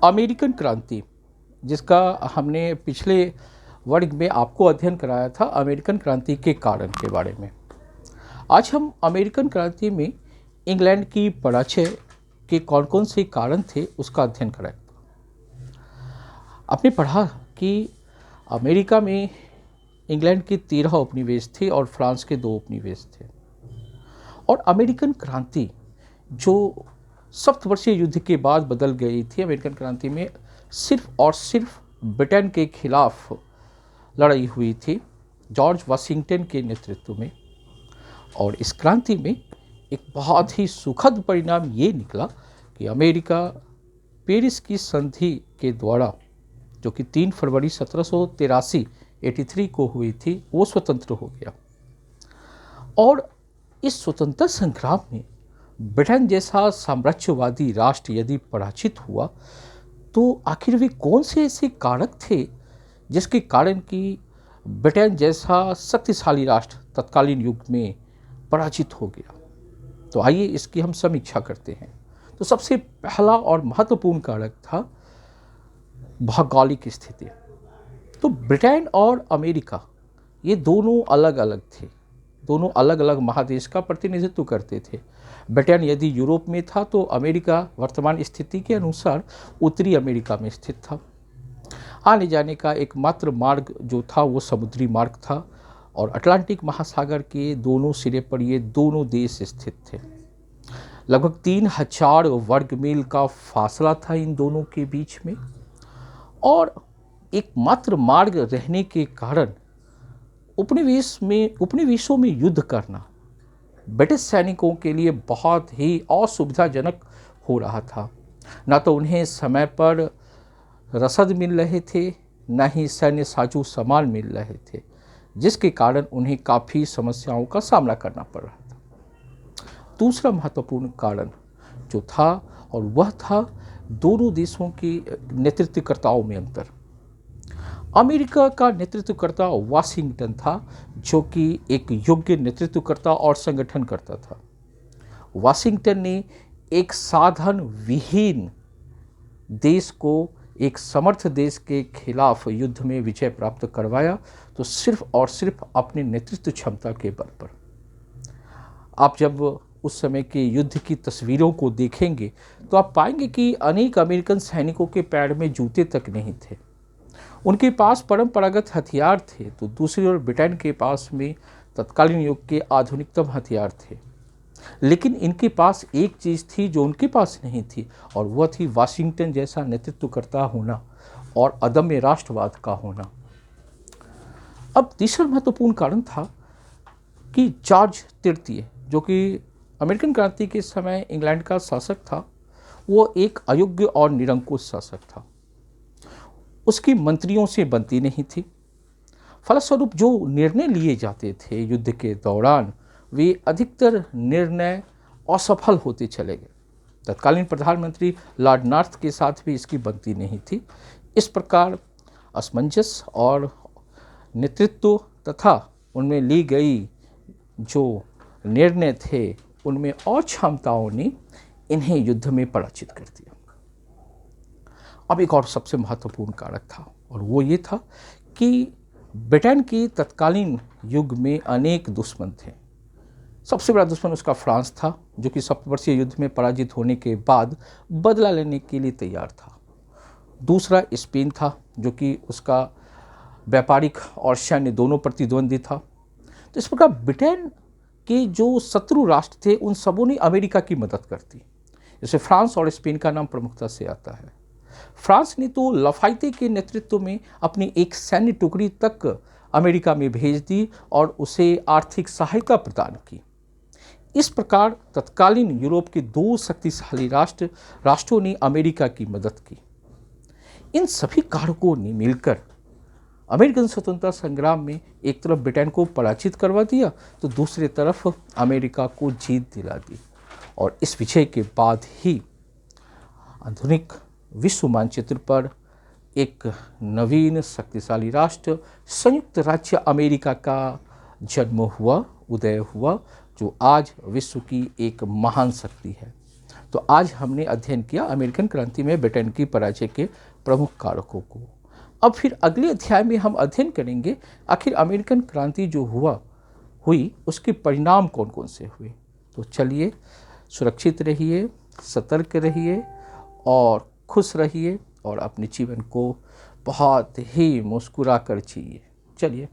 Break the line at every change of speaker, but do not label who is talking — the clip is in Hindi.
अमेरिकन क्रांति, जिसका हमने पिछले वर्ग में आपको अध्ययन कराया था, अमेरिकन क्रांति के कारण के बारे में। आज हम अमेरिकन क्रांति में इंग्लैंड की पराजय के कौन कौन से कारण थे उसका अध्ययन कराएंगे। आपने पढ़ा कि अमेरिका में इंग्लैंड के 13 उपनिवेश थे और फ्रांस के 2 उपनिवेश थे। और अमेरिकन क्रांति जो सप्तवर्षीय युद्ध के बाद बदल गई थी, अमेरिकन क्रांति में सिर्फ और सिर्फ ब्रिटेन के खिलाफ लड़ाई हुई थी जॉर्ज वाशिंगटन के नेतृत्व में। और इस क्रांति में एक बहुत ही सुखद परिणाम ये निकला कि अमेरिका पेरिस की संधि के द्वारा, जो कि 3 फरवरी 1783 को हुई थी, वो स्वतंत्र हो गया। और इस स्वतंत्रता संग्राम में ब्रिटेन जैसा साम्राज्यवादी राष्ट्र यदि पराजित हुआ तो आखिर वे कौन से ऐसे कारक थे जिसके कारण कि ब्रिटेन जैसा शक्तिशाली राष्ट्र तत्कालीन युग में पराजित हो गया। तो आइए इसकी हम समीक्षा करते हैं। तो सबसे पहला और महत्वपूर्ण कारक था भौगोलिक स्थिति। तो ब्रिटेन और अमेरिका ये दोनों अलग अलग थे, दोनों अलग अलग महादेश का प्रतिनिधित्व करते थे। ब्रिटेन यदि यूरोप में था तो अमेरिका वर्तमान स्थिति के अनुसार उत्तरी अमेरिका में स्थित था। आने जाने का एकमात्र मार्ग जो था वो समुद्री मार्ग था और अटलांटिक महासागर के दोनों सिरे पर ये दोनों देश स्थित थे। लगभग 3000 वर्ग मील का फासला था इन दोनों के बीच में। और एकमात्र मार्ग रहने के कारण उपनिवेशों में युद्ध करना ब्रिटिश सैनिकों के लिए बहुत ही असुविधाजनक हो रहा था। ना तो उन्हें समय पर रसद मिल रहे थे, ना ही सैन्य साजो सामान मिल रहे थे, जिसके कारण उन्हें काफ़ी समस्याओं का सामना करना पड़ रहा था। दूसरा महत्वपूर्ण कारण जो था और वह था दोनों देशों के नेतृत्वकर्ताओं में अंतर। अमेरिका का नेतृत्वकर्ता वाशिंगटन था, जो कि एक योग्य नेतृत्वकर्ता और संगठनकर्ता था। वाशिंगटन ने एक साधन विहीन देश को एक समर्थ देश के खिलाफ युद्ध में विजय प्राप्त करवाया, तो सिर्फ और सिर्फ अपने नेतृत्व क्षमता के बल पर। आप जब उस समय के युद्ध की तस्वीरों को देखेंगे तो आप पाएंगे कि अनेक अमेरिकन सैनिकों के पैर में जूते तक नहीं थे। उनके पास परंपरागत हथियार थे, तो दूसरी ओर ब्रिटेन के पास में तत्कालीन युग के आधुनिकतम हथियार थे। लेकिन इनके पास एक चीज़ थी जो उनके पास नहीं थी, और वह थी वाशिंगटन जैसा नेतृत्वकर्ता होना और अदम्य राष्ट्रवाद का होना। अब तीसरा महत्वपूर्ण कारण था कि जॉर्ज तृतीय, जो कि अमेरिकन क्रांति के समय इंग्लैंड का शासक था, वो एक अयोग्य और निरंकुश शासक था। उसकी मंत्रियों से बनती नहीं थी। फलस्वरूप जो निर्णय लिए जाते थे युद्ध के दौरान, वे अधिकतर निर्णय असफल होते चले गए। तत्कालीन प्रधानमंत्री लॉर्ड नॉर्थ के साथ भी इसकी बनती नहीं थी। इस प्रकार असमंजस और नेतृत्व तथा उनमें ली गई जो निर्णय थे उनमें अक्षमताओं ने इन्हें युद्ध में पराजित कर दिया। अब एक और सबसे महत्वपूर्ण कारक था, और वो ये था कि ब्रिटेन के तत्कालीन युग में अनेक दुश्मन थे। सबसे बड़ा दुश्मन उसका फ्रांस था, जो कि सप्तवर्षीय युद्ध में पराजित होने के बाद बदला लेने के लिए तैयार था। दूसरा स्पेन था, जो कि उसका व्यापारिक और सैन्य दोनों प्रतिद्वंदी था। तो इस प्रकार ब्रिटेन के जो शत्रु राष्ट्र थे उन सबों ने अमेरिका की मदद कर दी। जैसे फ्रांस और स्पेन का नाम प्रमुखता से आता है। फ्रांस ने तो लफाइते के नेतृत्व में अपनी एक सैन्य टुकड़ी तक अमेरिका में भेज दी और उसे आर्थिक सहायता प्रदान की। इस प्रकार तत्कालीन यूरोप के 2 शक्तिशाली राष्ट्रों ने अमेरिका की मदद की। इन सभी कारकों ने मिलकर अमेरिकन स्वतंत्रता संग्राम में एक तरफ ब्रिटेन को पराजित करवा दिया, तो दूसरी तरफ अमेरिका को जीत दिला दी। और इस विजय के बाद ही आधुनिक विश्व मानचित्र पर एक नवीन शक्तिशाली राष्ट्र संयुक्त राज्य अमेरिका का जन्म हुआ, उदय हुआ, जो आज विश्व की एक महान शक्ति है। तो आज हमने अध्ययन किया अमेरिकन क्रांति में ब्रिटेन की पराजय के प्रमुख कारकों को। अब फिर अगले अध्याय में हम अध्ययन करेंगे आखिर अमेरिकन क्रांति जो हुई उसके परिणाम कौन कौन से हुए। तो चलिए, सुरक्षित रहिए, सतर्क रहिए और खुश रहिए और अपने जीवन को बहुत ही मुस्कुरा कर जिए। चलिए।